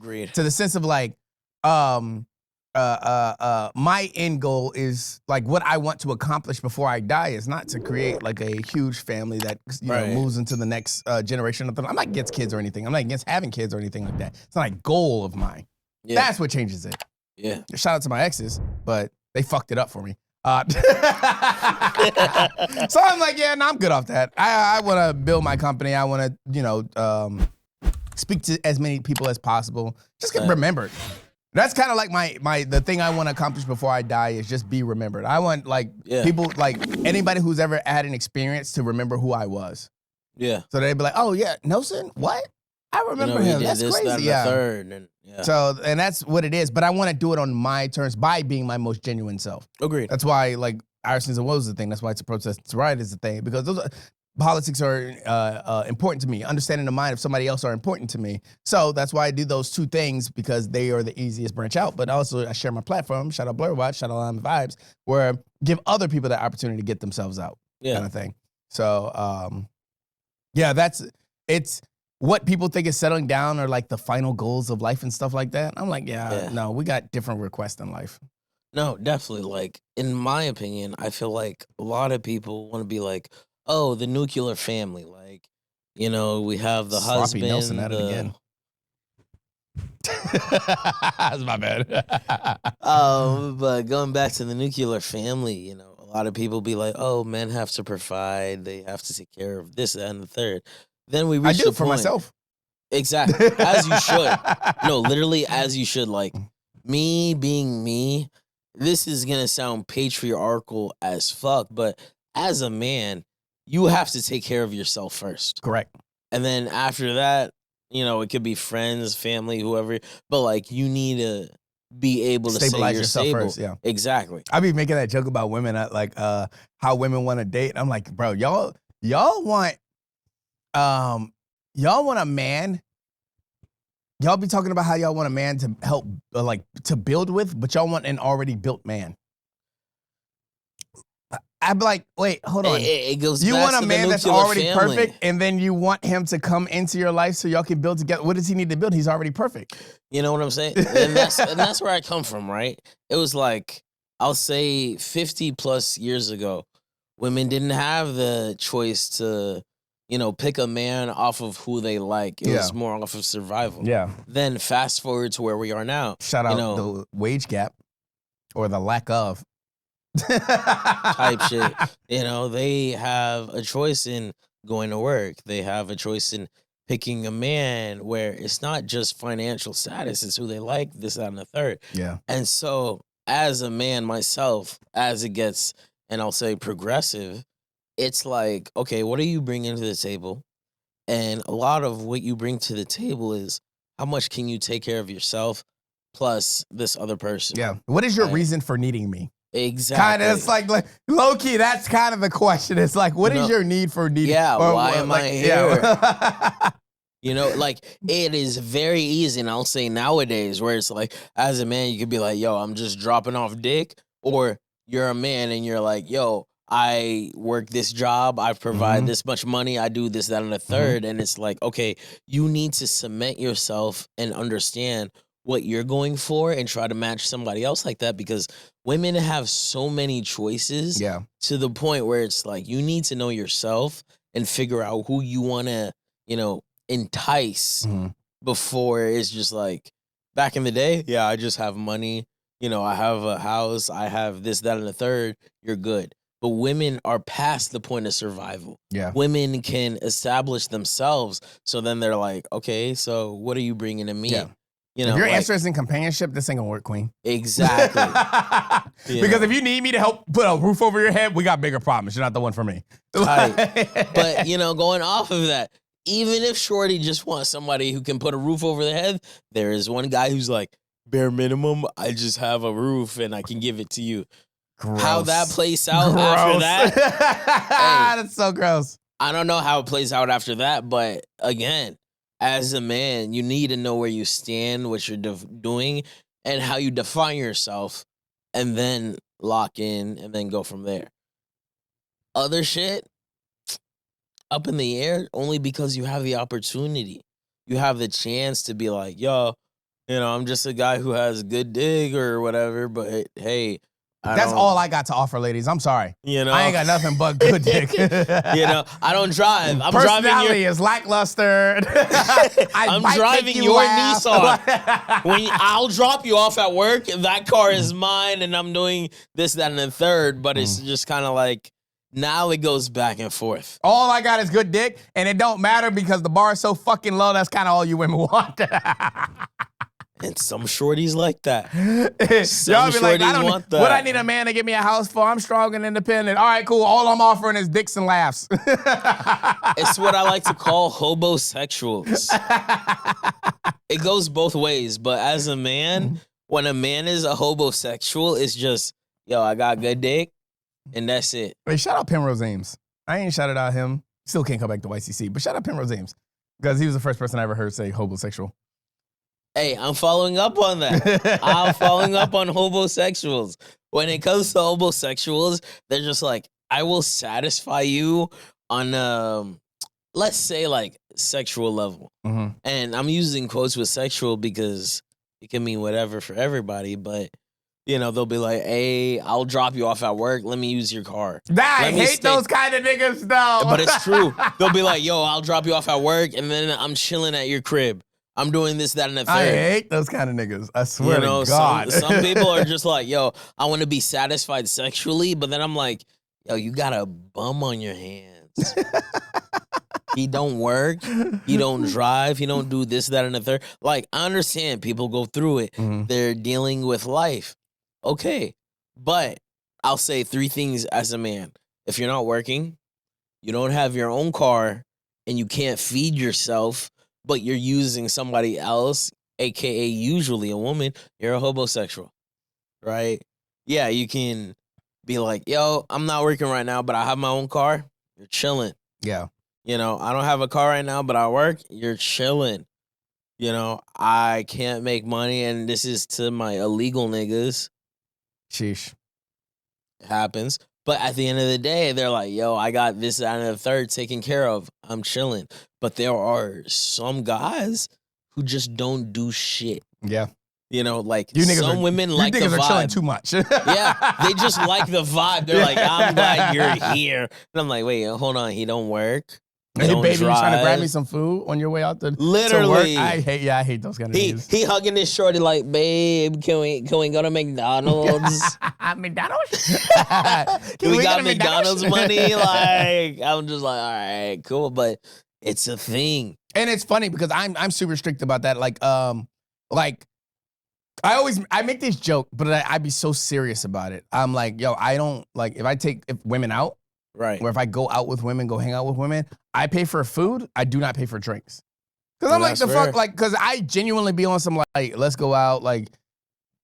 Agreed. To the sense of like, my end goal is like what I want to accomplish before I die is not to create like a huge family that moves into the next generation. I'm not against kids or anything. I'm not against having kids or anything like that. It's not a goal of mine. Yeah. That's what changes it. Yeah. Shout out to my exes, but they fucked it up for me. So I'm like, yeah, no, I'm good off that. I want to build my company. I want to, speak to as many people as possible. Just get remembered. That's kind of like the thing I want to accomplish before I die is just be remembered. I want people, like anybody who's ever had an experience to remember who I was. Yeah. So they'd be like, oh yeah, Nelson, what? I remember him. That's crazy. That, and yeah. So, and that's what it is. But I want to do it on my terms by being my most genuine self. Agreed. That's why, like, Our Sins and Woes is the thing. That's why it's a protest. It's right is the thing. Because politics are important to me. Understanding the mind of somebody else are important to me. So that's why I do those two things, because they are the easiest branch out. But also I share my platform, shout out Blur Watch, shout out Lime Vibes, where give other people that opportunity to get themselves out. Kind of thing. So, it's what people think is settling down or like the final goals of life and stuff like that. I'm like, no, we got different requests in life. No, definitely. Like, in my opinion, I feel like a lot of people want to be like, oh, the nuclear family. Like, we have the Sloppy husband. Nelson at it again. That's my bad. But going back to the nuclear family, a lot of people be like, oh, men have to provide. They have to take care of this, that, and the third. Then we reach I do it for myself. Exactly. As you should. No, literally as you should. Like, me being me, this is going to sound patriarchal as fuck, but as a man, you have to take care of yourself first. Correct. And then after that, it could be friends, family, whoever, but like you need to be able to stabilize say yourself stable. first. Yeah. Exactly. I be making that joke about women, like how women want to date. I'm like, bro, y'all want a man. Y'all be talking about how y'all want a man to help, to build with, but y'all want an already built man. I'd be like, wait, hold on. It goes. You back want a to man the that's nuclear already family. perfect, and then you want him to come into your life so y'all can build together. What does he need to build? He's already perfect. You know what I'm saying? And that's where I come from, right? It was like, I'll say 50 plus years ago, women didn't have the choice to, pick a man off of who they like. It was more off of survival. Yeah. Then fast forward to where we are now. Shout out the wage gap or the lack of. Type shit. They have a choice in going to work. They have a choice in picking a man where it's not just financial status, it's who they like, this, that, and the third. Yeah. And so as a man myself, as it gets, and I'll say progressive, it's like, okay, what are you bringing to the table? And a lot of what you bring to the table is how much can you take care of yourself plus this other person? Yeah. What is your reason for needing me? Exactly. Kind of, it's like low key. That's kind of the question. It's like, what is your need for needing? Yeah. Why am I here? Yeah. Like it is very easy, and I'll say nowadays, where it's like, as a man, you could be like, "Yo, I'm just dropping off dick," or you're a man and you're like, "Yo, I work this job, I provide this much money, I do this, that, and the third," and it's like, okay, you need to cement yourself and understand what you're going for and try to match somebody else like that, because women have so many choices to the point where it's like you need to know yourself and figure out who you want to, entice before it's just like back in the day, I just have money, I have a house, I have this, that, and the third, you're good. But women are past the point of survival. Yeah. Women can establish themselves. So then they're like, okay, so what are you bringing to me? Yeah. If your answer is in companionship, this ain't gonna work, queen. Exactly. Because if you need me to help put a roof over your head, we got bigger problems. You're not the one for me. But, going off of that, even if shorty just wants somebody who can put a roof over their head, there is one guy who's like, bare minimum, I just have a roof and I can give it to you. Gross. How that plays out after that. That's so gross. I don't know how it plays out after that, but again, as a man, you need to know where you stand, what you're doing, and how you define yourself, and then lock in and then go from there. Other shit, up in the air, only because you have the opportunity. You have the chance to be like, yo, I'm just a guy who has good dig or whatever. But hey, That's all I got to offer, ladies. I'm sorry. I ain't got nothing but good dick. I don't drive. I'm Personality driving is lackluster. I'm driving your Nissan. I'll drop you off at work, that car is mine, and I'm doing this, that, and the third. But it's just kind of like now it goes back and forth. All I got is good dick, and it don't matter because the bar is so fucking low. That's kind of all you women want. And some shorties like that. Y'all be like, want that. What I need a man to give me a house for? I'm strong and independent. All right, cool. All I'm offering is dicks and laughs. It's what I like to call hobosexuals. It goes both ways, but as a man, when a man is a hobosexual, it's just, yo, I got good dick, and that's it. Wait, shout out Penrose Ames. I ain't shouted out him. Still can't come back to YCC, but shout out Penrose Ames because he was the first person I ever heard say hobosexual. Hey, I'm following up on that. I'm following up on hobosexuals. When it comes to hobosexuals, they're just like, I will satisfy you on, let's say, like, sexual level. Mm-hmm. And I'm using quotes with sexual because it can mean whatever for everybody. But, they'll be like, hey, I'll drop you off at work. Let me use your car. I hate those kind of niggas, though. But it's true. They'll be like, yo, I'll drop you off at work, and then I'm chilling at your crib. I'm doing this, that, and the third. I hate those kind of niggas. I swear to God. Some people are just like, yo, I want to be satisfied sexually, but then I'm like, yo, you got a bum on your hands. He don't work. He don't drive. He don't do this, that, and the third. Like, I understand people go through it. Mm-hmm. They're dealing with life. Okay. But I'll say 3 things as a man. If you're not working, you don't have your own car, and you can't feed yourself, but you're using somebody else, aka usually a woman, you're a hobosexual, right? Yeah, you can be like, yo, I'm not working right now, but I have my own car. You're chilling. Yeah. I don't have a car right now, but I work. You're chilling. I can't make money, and this is to my illegal niggas. Sheesh. It happens. But at the end of the day, they're like, yo, I got this, that, and the third taken care of. I'm chilling. But there are some guys who just don't do shit. Yeah. Like some women like the vibe. You niggas are chilling too much. Yeah, they just like the vibe. They're like, I'm glad you're here. And I'm like, wait, hold on. He don't work. Hey, baby, you trying to grab me some food on your way out Literally. to work? I hate those kind of niggas. He hugging his shorty like, babe, can we go to McDonald's? McDonald's? We got McDonald's money? Like, I'm just like, all right, cool. But it's a thing. And it's funny because I'm super strict about that. Like I make this joke, but I be so serious about it. I'm like, yo, I don't like if I take women out, right? Or if I go out with women, go hang out with women, I pay for food. I do not pay for drinks. Because I'm like, the fuck, like, because I genuinely be on some like, let's go out, like,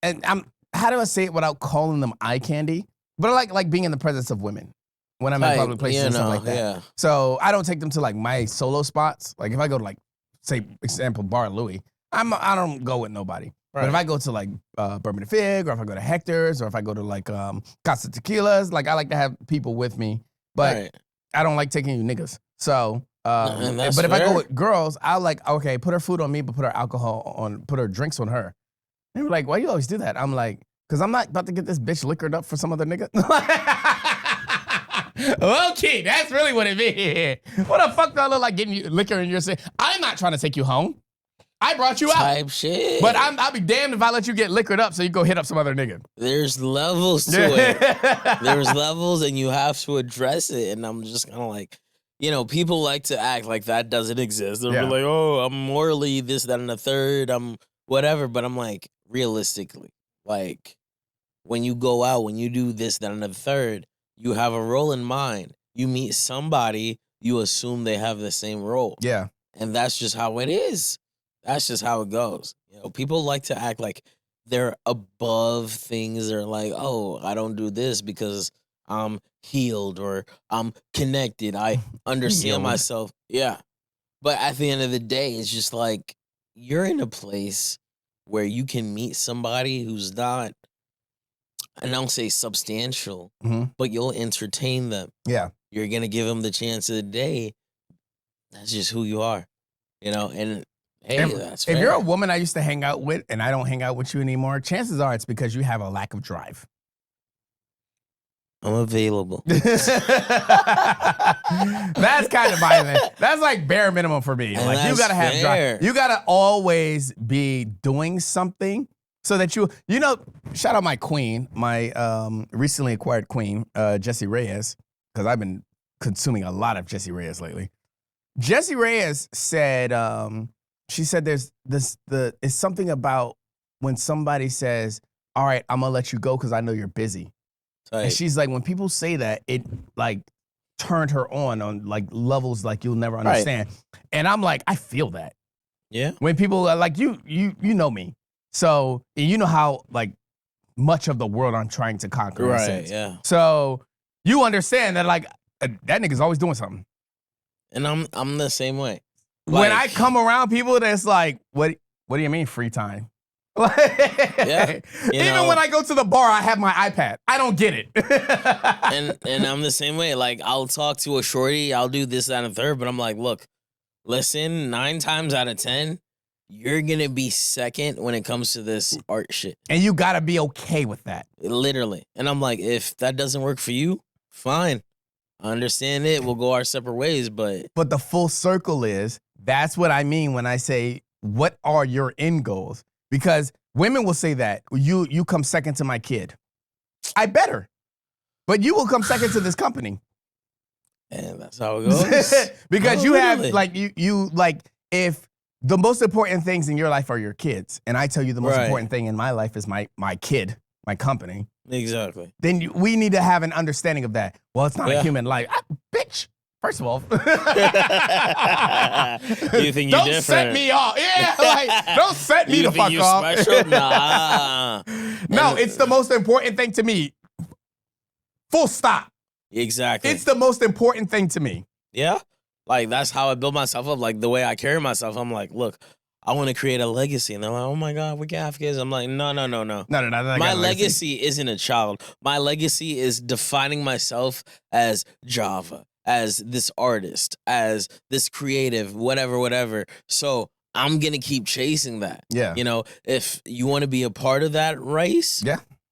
and how do I say it without calling them eye candy? But I like being in the presence of women when I'm in public places and stuff like that. Yeah. So I don't take them to like my solo spots. Like if I go to like, say, example, Bar Louie, I don't go with nobody. Right. But if I go to like Bourbon and Fig, or if I go to Hector's, or if I go to like Casa Tequilas, like I like to have people with me. But I don't like taking you niggas. So, but if I go with girls, I'll like, okay, put her food on me, but put her drinks on her. And they're like, why you always do that? I'm like, because I'm not about to get this bitch liquored up for some other nigga. Okay, that's really what it means. What the fuck do I look like getting you liquor in your city? I'm not trying to take you home. I brought you out. Type shit. But I'll be damned if I let you get liquored up so you go hit up some other nigga. There's levels to it. There's levels, and you have to address it. And I'm just kind of like, people like to act like that doesn't exist. They're like, oh, I'm morally this, that, and the third. I'm whatever. But I'm like, realistically, like, when you go out, when you do this, that, and the third, you have a role in mind. You meet somebody, you assume they have the same role. Yeah. And that's just how it is. That's just how it goes. People like to act like they're above things. They're like, oh, I don't do this because I'm healed or I'm connected. I understand myself. Yeah. But at the end of the day, it's just like you're in a place where you can meet somebody who's not, and I don't say substantial, but you'll entertain them. Yeah. You're going to give them the chance of the day. That's just who you are, and Hey, that's If fair. you're a woman I used to hang out with and I don't hang out with you anymore, chances are it's because you have a lack of drive. I'm available. That's kind of my thing. That's like bare minimum for me. And Like you gotta have fair. drive. You gotta always be doing something so that you know. Shout out my queen, my recently acquired queen, Jessie Reyes, because I've been consuming a lot of Jessie Reyes lately. Jessie Reyes said, she said it's something about when somebody says, "All right, I'm gonna let you go because I know you're busy." And she's like, when people say that, it like turned her on like levels like you'll never understand. And I'm like, I feel that. Yeah. When people are like, you know me. So you know how like much of the world I'm trying to conquer. in a sense. Yeah. So you understand that like that nigga's always doing something. And I'm the same way. When I come around people that's like, what do you mean free time? Yeah. Even when I go to the bar, I have my iPad. I don't get it. and I'm the same way. Like, I'll talk to a shorty, I'll do this, that, and the third, but I'm like, look, listen, 9 times out of 10, you're gonna be second when it comes to this art shit. And you gotta be okay with that. Literally. And I'm like, if that doesn't work for you, fine. I understand it. We'll go our separate ways, but the full circle is, that's what I mean when I say, what are your end goals? Because women will say that, you come second to my kid. I better. But you will come second to this company. And that's how it goes. Because you have, like, you like, if the most important things in your life are your kids, and I tell you the most important thing in my life is my kid, my company. Exactly. Then we need to have an understanding of that. Well, it's not a human life. Bitch. First of all, you think you're don't different? set me off. Yeah, like don't set me the fuck off. Special? Nah. No, it's the most important thing to me. Full stop. Exactly. It's the most important thing to me. Yeah. Like, that's how I build myself up. Like, the way I carry myself, I'm like, look, I want to create a legacy. And they're like, oh my God, we can have kids. I'm like, no. My legacy isn't a child. My legacy is defining myself as Javah, as this artist, as this creative, whatever. So I'm going to keep chasing that. Yeah. You know, if you want to be a part of that race,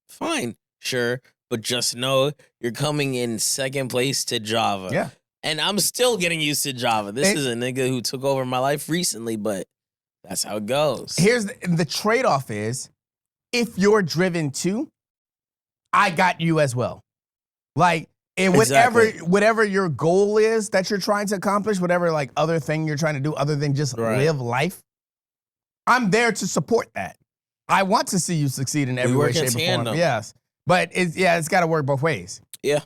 fine, sure. But just know you're coming in second place to Javah. Yeah. And I'm still getting used to Javah. This is a nigga who took over my life recently, but that's how it goes. Here's the trade-off is, if you're driven too, I got you as well. Like, and whatever your goal is that you're trying to accomplish, whatever like other thing you're trying to do other than just live life, I'm there to support that. I want to see you succeed in every way, shape, or form. Yes. But it's got to work both ways. Yeah.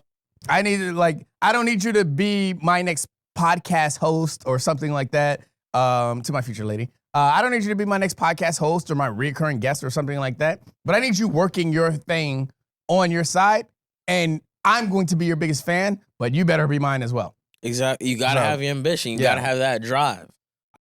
I don't need you to be my next podcast host or something like that, to my future lady. I don't need you to be my next podcast host or my recurring guest or something like that. But I need you working your thing on your side, and I'm going to be your biggest fan, but you better be mine as well. Exactly. You got to have your ambition. You got to have that drive.